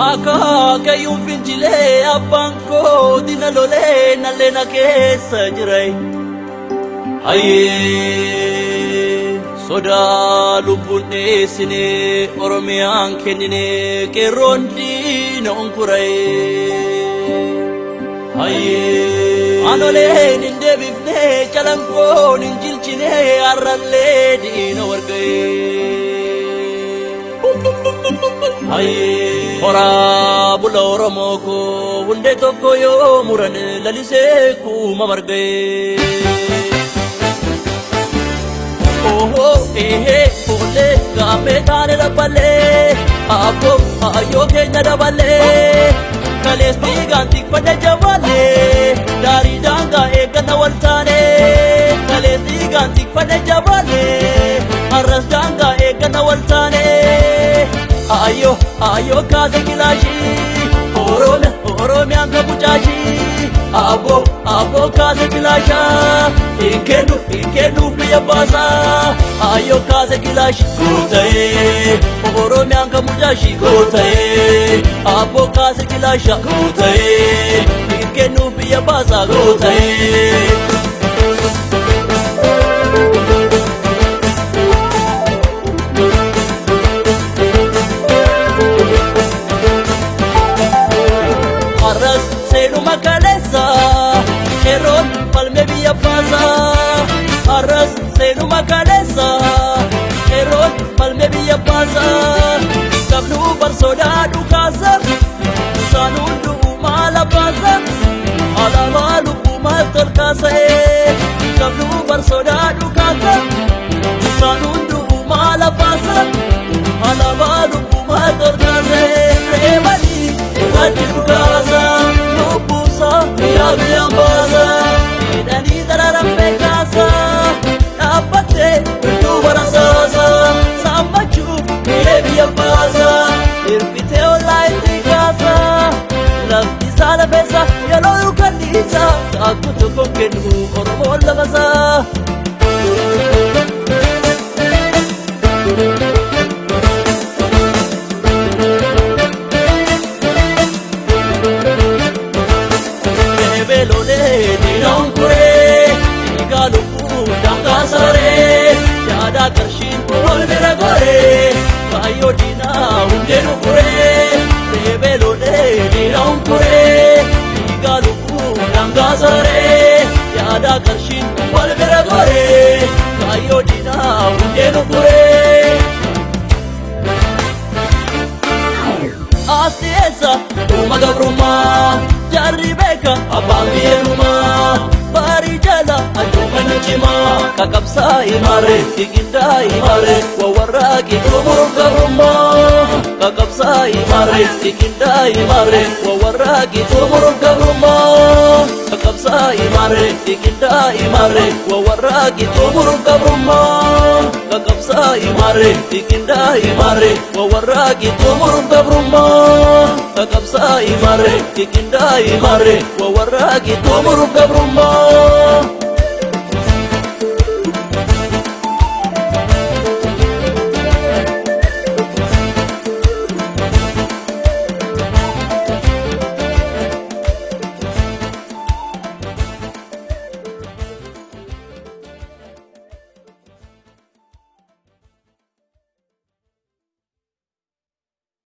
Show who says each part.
Speaker 1: Aka kayuun finjilee abbaan koo dina lolee nalleena keessa jiray. Ayyee sodaa lubbuun dheessinee Oromiyaan kenninee qeerroon diina onkuray. Ayyee anoleen hin deebifnee calanqoon hin jilchinee arrallee diina wargayee. Ayyee horaa bula Oromoo koo hundee tokko yoo muran lalisee kuuma margee. Oho olee gaamee taane dabbalee abbo ayyoo keenya dabalee kalees dhiigaan tikfadhe jabalee daarii daangaa eeggata wal taanee kalees dhiigaan tikfadhe jabalee har'as daangaa eeggata wal taanee. Ayo kaze kilashi Oromiyaan kabuchashi Abo kaze kilasha Inkenu biya basa Ayo kaze kilashi Gotaye Oromiyaan kabuchashi Gotaye Abo kaze kilasha Gotaye Inkenu biya basa Gotaye Makalesa, Keron, Palmebia Plaza, Arras, Senu Makalesa, Keron, Palmebia Plaza, Sabnu Barsoda Dukasa, Sanundu Mala Plaza, Alamalu Maltor Casa, Sabnu Barsoda Dukasa, Sanundu Mala Plaza, Alamalu Maltor Casa, Remani, Evadi Dukasa. Biya baza, idani dararam bekasa, napate tu barasasa, sambachu biya baza, irpite olai tikasa, lafti sala besa, yalo ukandisa, aku tu kongkenu Oromo labasa. Karshin ol bira gore kayo dina hundenu kure rebelo de dina kure igalu ku dangasare yada karshin ol bira gore kayo dina hundenu kure asiesa umagabruma jaribeka abambieruma barijala ajumana chima kakapsa imare tiginda imare wawaragi tumuruga rumma kakapsa imare tiginda imare wawaragi tumuruga rumma kakapsa imare tiginda imare wawaragi tumuruga rumma kakapsa imare tiginda imare wawaragi tumuruga rumma kakapsa imare tiginda imare wawaragi tumuruga rumma